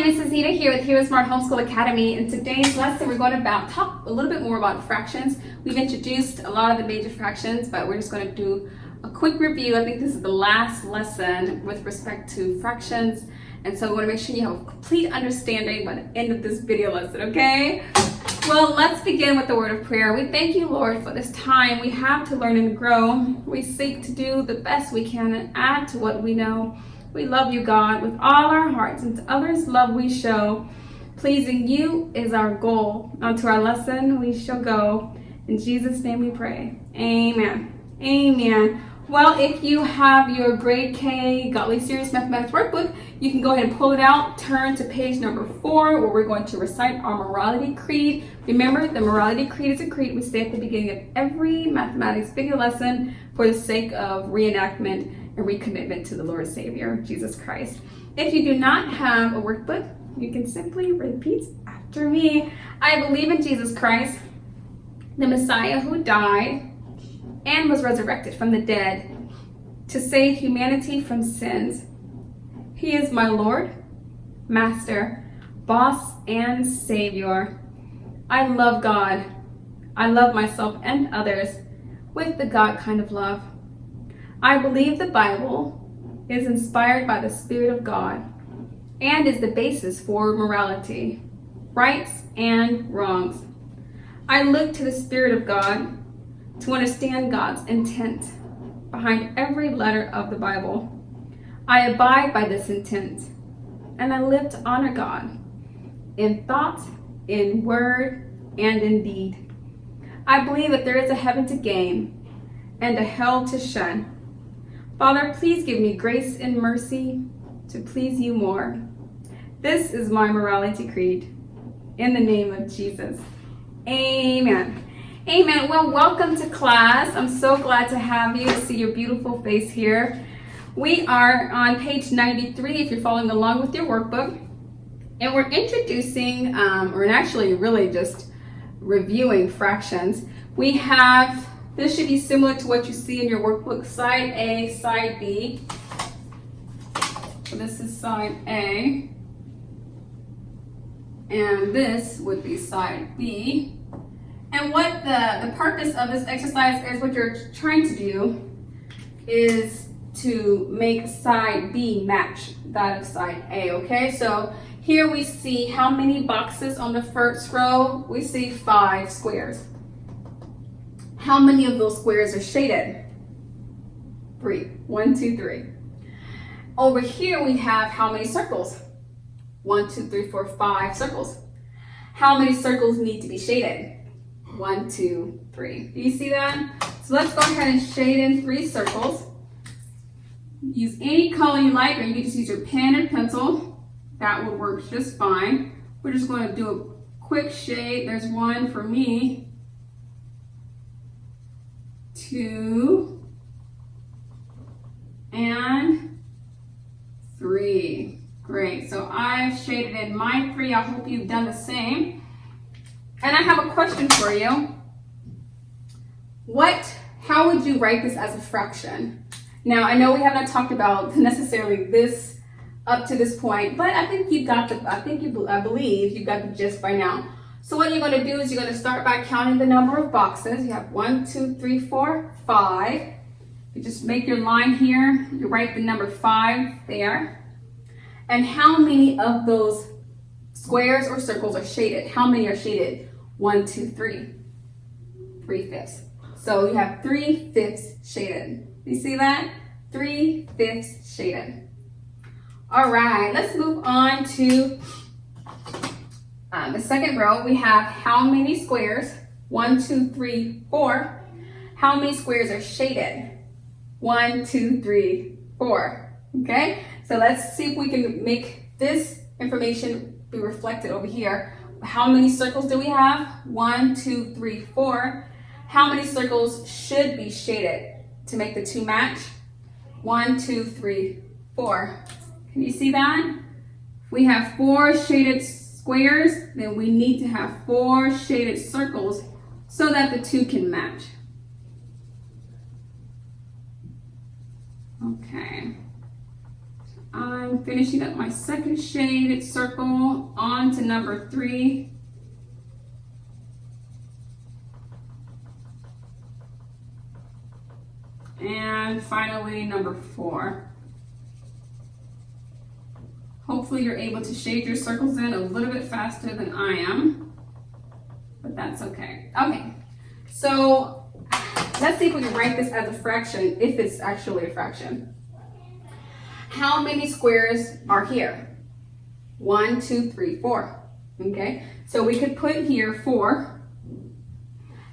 Mrs. Nita here with Heroesmart Homeschool Academy. In today's lesson, we're going to talk a little bit more about fractions. We've introduced a lot of the major fractions, but we're just going to do a quick review. I think this is the last lesson with respect to fractions, and so we want to make sure you have a complete understanding by the end of this video lesson, okay? Well, let's begin with the word of prayer. We thank you, Lord, for this time we have to learn and grow. We seek to do the best we can and add to what we know. We love you, God, with all our hearts, and to others love we show. Pleasing you is our goal. On to our lesson we shall go. In Jesus' name we pray. Amen. Amen. Well, if you have your grade K Godly Serious Mathematics workbook, you can go ahead and pull it out, turn to page number 4, where we're going to recite our morality creed. Remember, the morality creed is a creed we say at the beginning of every mathematics video lesson for the sake of reenactment and recommitment to the Lord and Savior, Jesus Christ. If you do not have a workbook, you can simply repeat after me. I believe in Jesus Christ, the Messiah who died and was resurrected from the dead to save humanity from sins. He is my Lord, Master, Boss, and Savior. I love God. I love myself and others with the God kind of love. I believe the Bible is inspired by the Spirit of God and is the basis for morality, rights, and wrongs. I look to the Spirit of God to understand God's intent behind every letter of the Bible. I abide by this intent, and I live to honor God in thought, in word, and in deed. I believe that there is a heaven to gain and a hell to shun. Father, please give me grace and mercy to please you more. This is my morality creed. In the name of Jesus. Amen. Amen. Well, welcome to class. I'm so glad to have you, to see your beautiful face here. We are on page 93 if you're following along with your workbook. And we're introducing, or actually really just reviewing fractions. We have, this should be similar to what you see in your workbook, side A, side B. So this is side A. And this would be side B. And what the purpose of this exercise is, what you're trying to do is to make side B match that of side A, okay? So here we see how many boxes on the first row. We see 5 squares. How many of those squares are shaded? 3. 1, 2, 3. Over here we have how many circles? 1, 2, 3, 4, 5 circles. How many circles need to be shaded? 1, 2, 3. Do you see that? So let's go ahead and shade in 3 circles. Use any color you like, or you can just use your pen and pencil. That will work just fine. We're just going to do a quick shade. There's 1 for me. 2 and 3. Great. So I've shaded in my 3. I hope you've done the same. And I have a question for you. How would you write this as a fraction? Now, I know we have not talked about necessarily this up to this point, but I think I believe you've got the gist by now. So what you're going to do is you're going to start by counting the number of boxes. You have 1, 2, 3, 4, 5. You just make your line here. You write the number 5 there. And how many of those squares or circles are shaded? How many are shaded? 1, 2, 3. 3/5. So you have 3/5 shaded. You see that? 3/5 shaded. All right, let's move on to the second row. We have how many squares? 1, 2, 3, 4. How many squares are shaded? 1, 2, 3, 4. Okay, so let's see if we can make this information be reflected over here. How many circles do we have? 1, 2, 3, 4. How many circles should be shaded to make the 2 match? 1, 2, 3, 4. Can you see that? We have 4 shaded squares, then we need to have 4 shaded circles so that the 2 can match. Okay. I'm finishing up my second shaded circle, on to number 3. And finally, number 4. Hopefully you're able to shade your circles in a little bit faster than I am, but that's okay. Okay, so let's see if we can write this as a fraction, if it's actually a fraction. How many squares are here? 1, 2, 3, 4. Okay, so we could put here 4.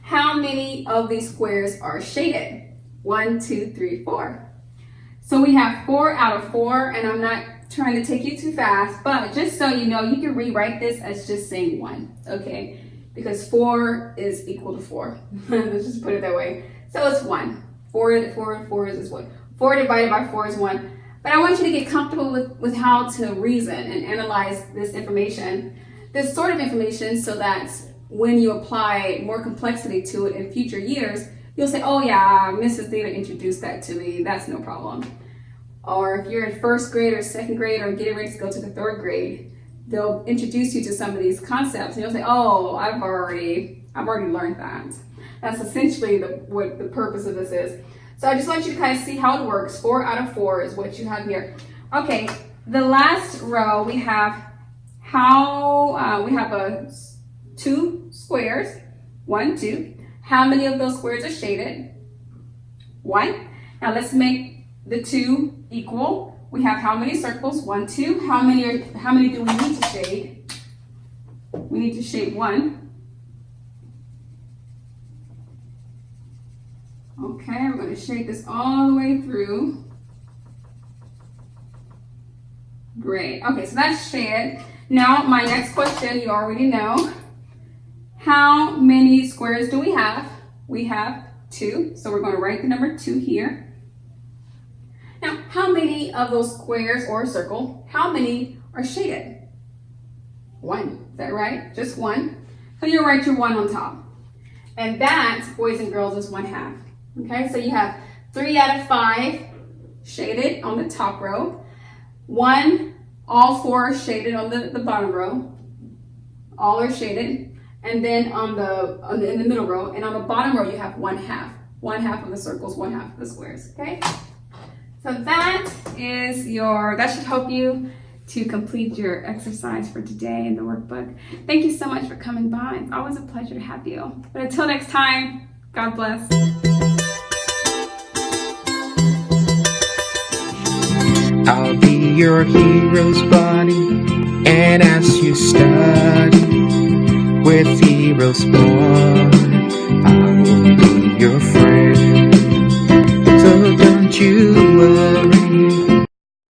How many of these squares are shaded? 1, 2, 3, 4. So we have 4 out of 4, and I'm not trying to take you too fast, but just so you know, you can rewrite this as just saying 1, okay? Because 4 is equal to 4. Let's just put it that way. So it's 1. 4 is 1. 4 divided by 4 is 1. But I want you to get comfortable with how to reason and analyze this information, this sort of information, so that when you apply more complexity to it in future years, you'll say, oh yeah, Mrs. Nita introduced that to me, that's no problem. Or if you're in 1st grade or 2nd grade or getting ready to go to the 3rd grade, they'll introduce you to some of these concepts and you'll say, oh, I've already learned that. That's essentially what the purpose of this is. So I just want you to kind of see how it works. 4 out of 4 is what you have here. Okay, the last row we have we have 2 squares, 1, 2. How many of those squares are shaded? 1. Now let's make the 2 equal. We have how many circles? 1, 2. How many do we need to shade? We need to shade 1. Okay, I'm going to shade this all the way through. Great. Okay, so that's shaded. Now my next question, you already know. How many squares do we have? We have 2, so we're going to write the number 2 here. Now, how many of those squares or circle, how many are shaded? 1, is that right? Just 1. So you'll write your 1 on top. And that, boys and girls, is 1/2. Okay, so you have 3 out of 5 shaded on the top row. 1, all 4 are shaded on the bottom row. All are shaded. And then in the middle row, and on the bottom row, you have 1/2. 1/2 of the circles, 1/2 of the squares, okay? So that should help you to complete your exercise for today in the workbook. Thank you so much for coming by. It's always a pleasure to have you. But until next time, God bless. I'll be your hero's buddy, and as you study with Heroesmart, I will be